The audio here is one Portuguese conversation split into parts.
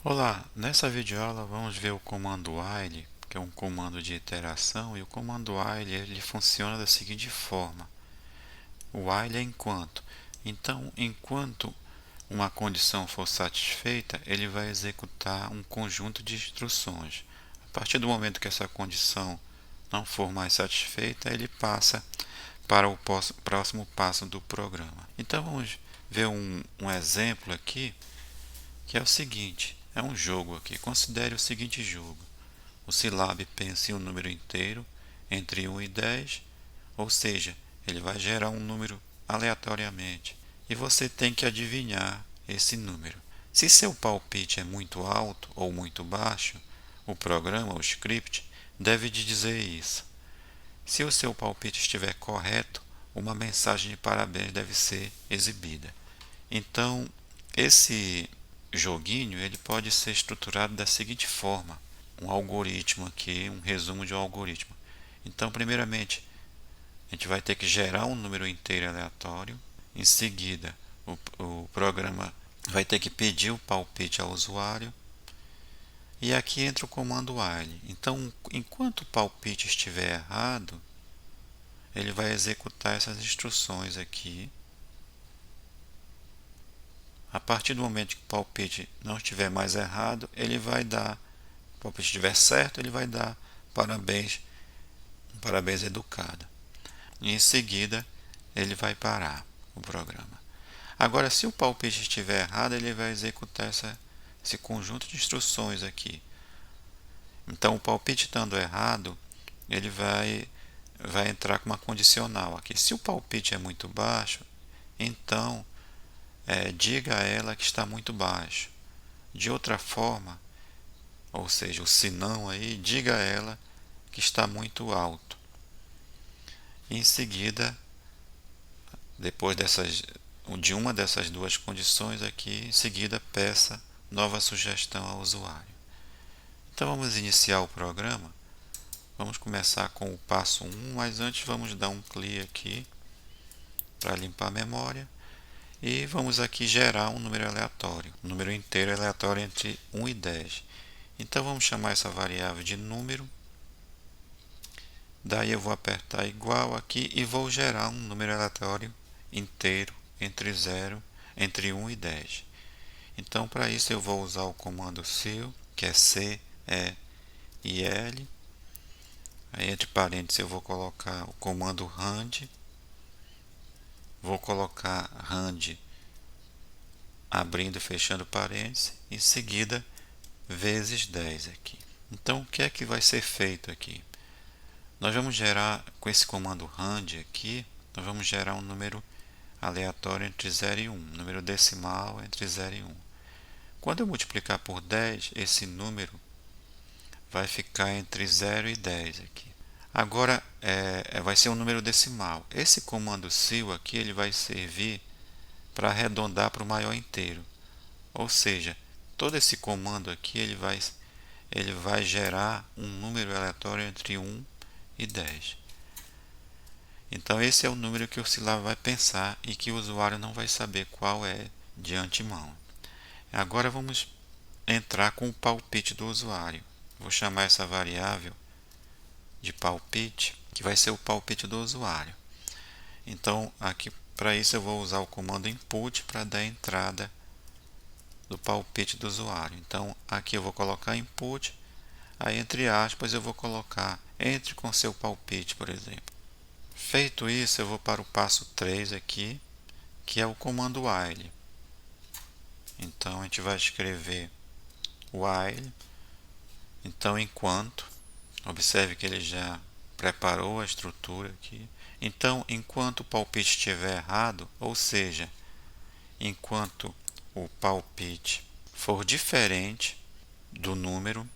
Olá, nessa videoaula vamos ver o comando while, que é um comando de iteração, e o comando while ele funciona da seguinte forma. O while é enquanto. Então, enquanto uma condição for satisfeita, ele vai executar um conjunto de instruções. A partir do momento que essa condição não for mais satisfeita, ele passa para o próximo passo do programa. Então, vamos ver um exemplo aqui, que é o seguinte. É um jogo aqui. Considere o seguinte jogo. O Scilab pensa em um número inteiro entre 1 e 10, ou seja, ele vai gerar um número aleatoriamente e você tem que adivinhar esse número. Se seu palpite é muito alto ou muito baixo, o programa, o script, deve te dizer isso. Se o seu palpite estiver correto, uma mensagem de parabéns deve ser exibida. Então, esse joguinho ele pode ser estruturado da seguinte forma: um algoritmo aqui, um resumo de um algoritmo. Então, primeiramente, a gente vai ter que gerar um número inteiro aleatório. Em seguida, o programa vai ter que pedir o palpite ao usuário. E aqui entra o comando while. Então, enquanto o palpite estiver errado, ele vai executar essas instruções aqui. A partir do momento que o palpite não estiver mais errado, ele vai dar, se o palpite estiver certo, ele vai dar parabéns, um parabéns educado. E em seguida, ele vai parar o programa. Agora, se o palpite estiver errado, ele vai executar esse conjunto de instruções aqui. Então, o palpite estando errado, ele vai entrar com uma condicional aqui. Se o palpite é muito baixo, então diga a ela que está muito baixo. De outra forma, ou seja, o senão aí, diga a ela que está muito alto. E em seguida, depois de uma dessas duas condições aqui, em seguida peça nova sugestão ao usuário. Então vamos iniciar o programa. Vamos começar com o passo 1, mas antes vamos dar um clear aqui para limpar a memória. E vamos aqui gerar um número aleatório, um número inteiro aleatório entre 1 e 10. Então vamos chamar essa variável de número. Daí eu vou apertar igual aqui e vou gerar um número aleatório inteiro entre 1 e 10. Então para isso eu vou usar o comando ceil, que é C, E e L. Aí entre parênteses eu vou colocar o comando rand. Vou colocar rand abrindo e fechando parênteses. Em seguida vezes 10 aqui. Então o que é que vai ser feito aqui? Nós vamos gerar, com esse comando rand aqui, nós vamos gerar um número aleatório entre 0 e 1, número decimal entre 0 e 1. Quando eu multiplicar por 10, esse número vai ficar entre 0 e 10 aqui. Agora vai ser um número decimal. Esse comando ceil aqui ele vai servir para arredondar para o maior inteiro. Ou seja, todo esse comando aqui ele vai gerar um número aleatório entre 1 e 10. Então esse é o número que o Scilab vai pensar e que o usuário não vai saber qual é de antemão. Agora vamos entrar com o palpite do usuário. Vou chamar essa variável de palpite, que vai ser o palpite do usuário. Então aqui para isso eu vou usar o comando input para dar entrada do palpite do usuário. Então aqui eu vou colocar input, aí entre aspas eu vou colocar entre com seu palpite, por exemplo. Feito isso, eu vou para o passo 3 aqui, que é o comando while. Então a gente vai escrever while, então enquanto, observe que ele já preparou a estrutura aqui. Então, enquanto o palpite estiver errado, ou seja, enquanto o palpite for diferente do número,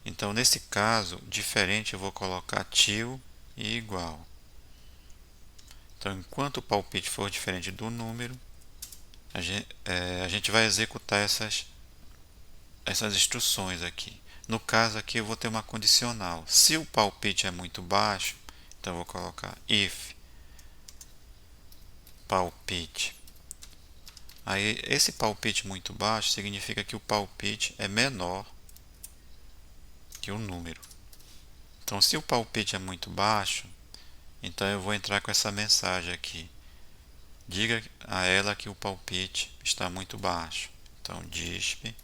então nesse caso, diferente eu vou colocar til e igual. Então, enquanto o palpite for diferente do número, a gente vai executar essas instruções aqui. No caso aqui eu vou ter uma condicional. Se o palpite é muito baixo, então eu vou colocar if palpite Aí esse palpite muito baixo significa que o palpite é menor que o número. Então, se o palpite é muito baixo, então eu vou entrar com essa mensagem aqui. Diga a ela que o palpite está muito baixo. Então, DISP.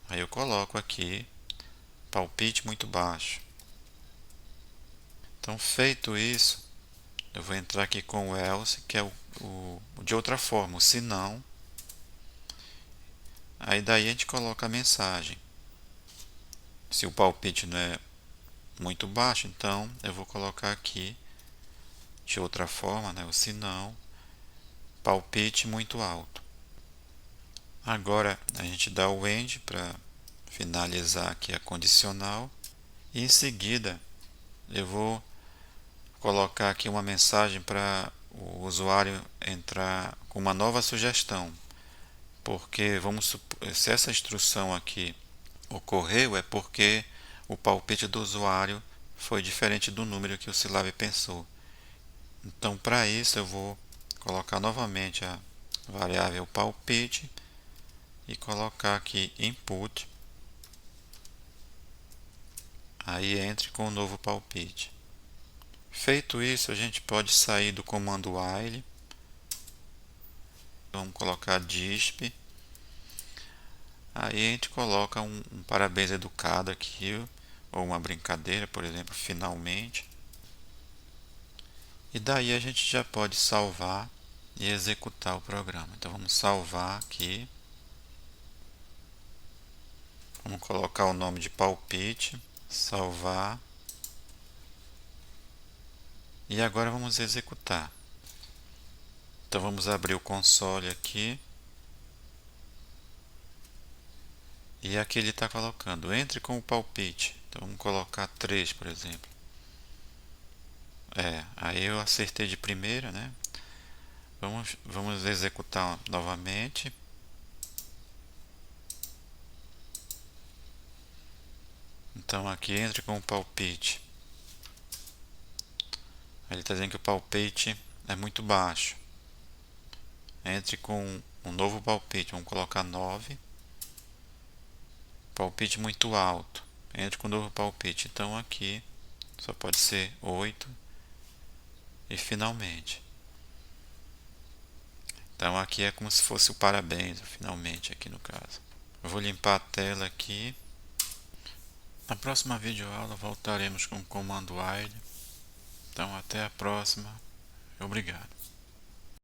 Aí eu coloco aqui, palpite muito baixo. Então, feito isso, eu vou entrar aqui com o else, que é de outra forma, o se não. Aí daí a gente coloca a mensagem. Se o palpite não é muito baixo, então eu vou colocar aqui de outra forma, né, o se não, palpite muito alto. Agora a gente dá o end para finalizar aqui a condicional e em seguida eu vou colocar aqui uma mensagem para o usuário entrar com uma nova sugestão, porque se essa instrução aqui ocorreu é porque o palpite do usuário foi diferente do número que o Silab pensou. Então, para isso, eu vou colocar novamente a variável palpite e colocar aqui input. Aí entre com o novo palpite. Feito isso, a gente pode sair do comando while. Vamos colocar disp. Aí a gente coloca um parabéns educado aqui, ou uma brincadeira, por exemplo, finalmente. E daí a gente já pode salvar e executar o programa. Então vamos salvar aqui. Vamos colocar o nome de palpite, salvar. E agora vamos executar. Então vamos abrir o console aqui. E aqui ele está colocando, entre com o palpite. Então vamos colocar 3, por exemplo. Aí eu acertei de primeira, né? Vamos executar novamente. Então aqui entre com o palpite. Ele está dizendo que o palpite é muito baixo. Entre com um novo palpite, vamos colocar 9. Palpite muito alto. Entre com um novo palpite. Então aqui só pode ser 8. E finalmente. Então aqui é como se fosse o parabéns, finalmente aqui no caso. Eu vou limpar a tela aqui. Na próxima videoaula voltaremos com o comando while. Então até a próxima. Obrigado.